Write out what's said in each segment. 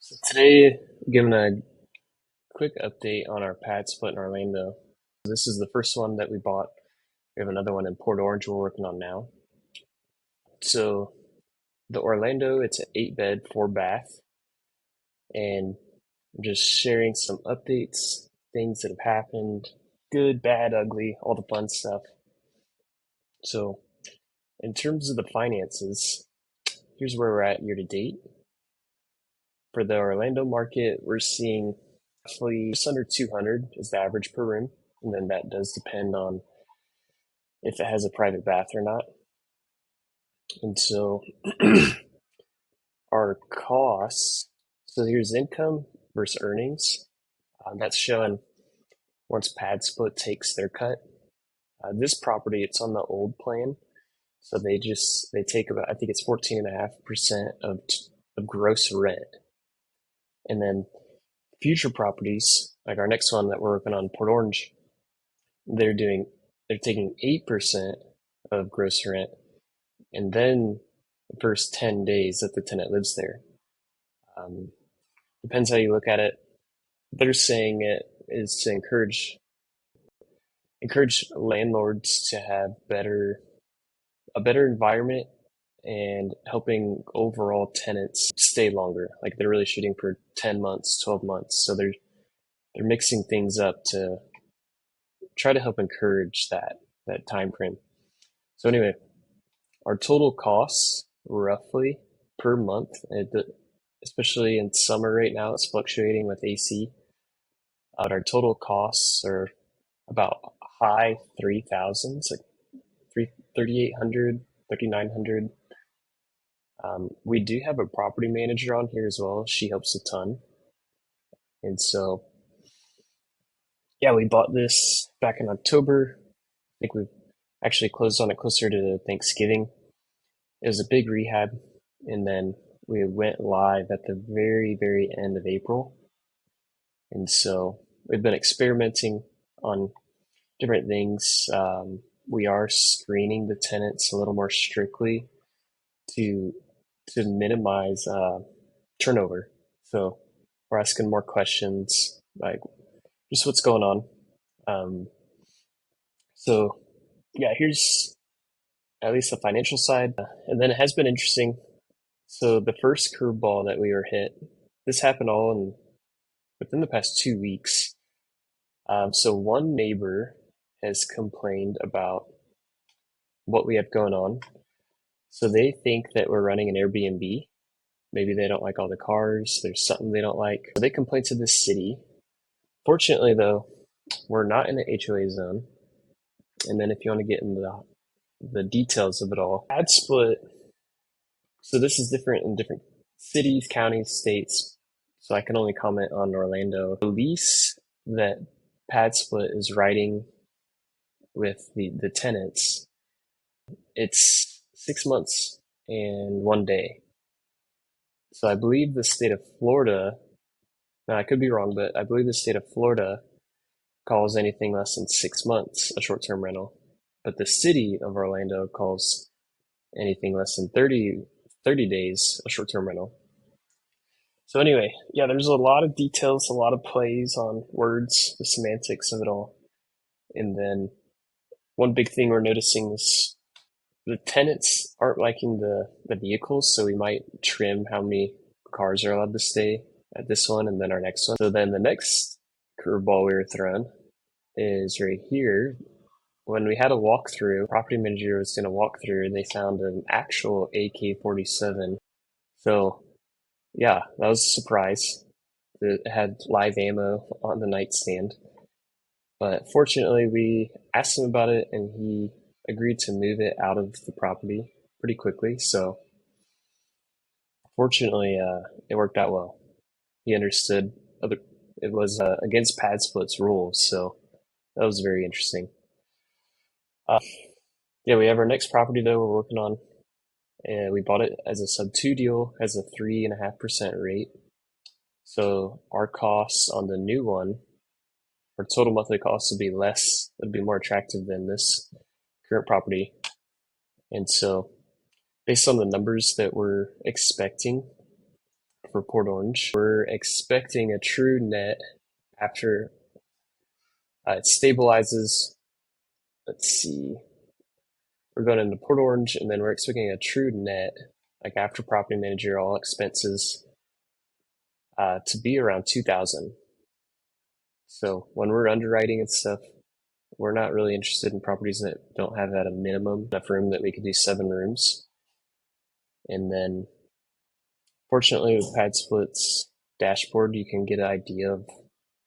So today, I'm giving a quick update on our pad split in Orlando. This is the first one that we bought. We have another one in Port Orange we're working on now. So the Orlando, it's an 8 bed, 4 bath, and I'm just sharing some updates, things that have happened, good, bad, ugly, all the fun stuff. So in terms of the finances, here's where we're at year to date. For the Orlando market, we're seeing roughly just under 200 is the average per room. And then that does depend on if it has a private bath or not. And so our costs, so here's income versus earnings. That's showing once PadSplit takes their cut. This property, it's on the old plan. So they take about, I think it's 14.5% of gross rent. And then future properties, like our next one that we're working on, Port Orange, they're taking 8% of gross rent, and then the first 10 days that the tenant lives there. Um, Depends how you look at it. They're saying it is to encourage landlords to have a better environment and helping overall tenants stay longer. Like they're really shooting for 10 months, 12 months. So they're mixing things up to try to help encourage that time frame. So anyway, our total costs roughly per month, especially in summer right now, it's fluctuating with AC. Our total costs are about high 3,000s, like 3,800, 3,900. We do have a property manager on here as well. She helps a ton. And so, yeah, we bought this back in October. I think we actually closed on it closer to Thanksgiving. It was a big rehab, and then we went live at the very, very end of April. And so we've been experimenting on different things. We are screening the tenants a little more strictly to minimize turnover. So we're asking more questions, like just what's going on. Um, so yeah, here's at least the financial side. And then it has been interesting. So the first curveball that we were hit, this happened all within the past 2 weeks. So one neighbor has complained about what we have going on. So they think that we're running an Airbnb. Maybe they don't like all the cars. There's something they don't like. So they complain to the city. Fortunately, though, we're not in the HOA zone. And then if you want to get into the details of it all, ad split. So this is different in different cities, counties, states. So I can only comment on Orlando. The lease that PadSplit is writing with the tenants, it's 6 months and 1 day. So I believe the state of Florida, now I could be wrong, but I believe the state of Florida calls anything less than 6 months a short-term rental. But the city of Orlando calls anything less than 30 days a short-term rental. So anyway, yeah, there's a lot of details, a lot of plays on words, the semantics of it all. And then one big thing we're noticing is the tenants aren't liking the vehicles, so we might trim how many cars are allowed to stay at this one and then our next one. So then the next curveball we were thrown is right here. When we had a walkthrough, property manager was doing a walkthrough, and they found an actual AK-47. So yeah, that was a surprise. It had live ammo on the nightstand. But fortunately, we asked him about it, and he agreed to move it out of the property pretty quickly. So fortunately, it worked out well. He understood it was against PadSplit's rules, so that was very interesting. Uh, yeah, we have our next property though we're working on, and we bought it as a sub 2 deal, has a 3.5% rate. So our costs on the new one, our total monthly costs would be less, would be more attractive than this current property. And so based on the numbers that we're expecting for Port Orange. We're expecting a true net after it stabilizes. Let's see. We're going into Port Orange, and then we're expecting a true net, like after property manager, all expenses, to be around 2,000. So when we're underwriting and stuff, we're not really interested in properties that don't have at a minimum enough room that we could do 7 rooms. And then, fortunately, with PadSplit's dashboard, you can get an idea of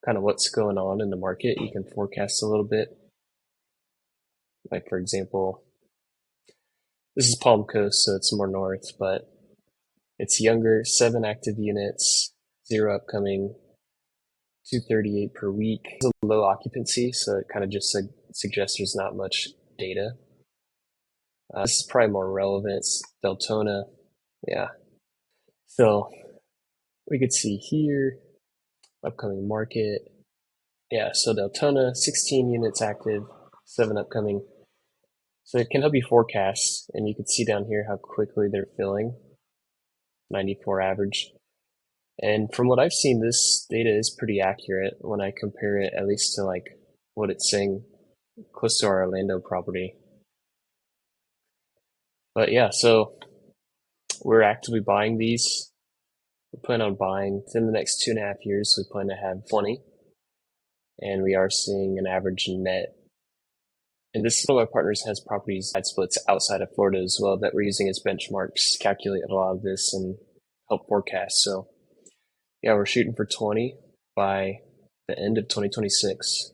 kind of what's going on in the market. You can forecast a little bit. Like, for example, this is Palm Coast, so it's more north, but it's younger, 7 active units, 0 upcoming, 238 per week. It's a low occupancy, so it kind of just suggests there's not much data. This is probably more relevant. It's Deltona. Yeah. So we could see here, upcoming market. Yeah, so Deltona, 16 units active, 7 upcoming. So it can help you forecast, and you can see down here how quickly they're filling, 94 average. And from what I've seen, this data is pretty accurate when I compare it at least to like what it's saying close to our Orlando property. But yeah, so we're actively buying these. We plan on buying within the next 2.5 years. We plan to have 20, and we are seeing an average net. And this one of my partners has properties that splits outside of Florida as well that we're using as benchmarks to calculate a lot of this and help forecast. So yeah, we're shooting for 20 by the end of 2026.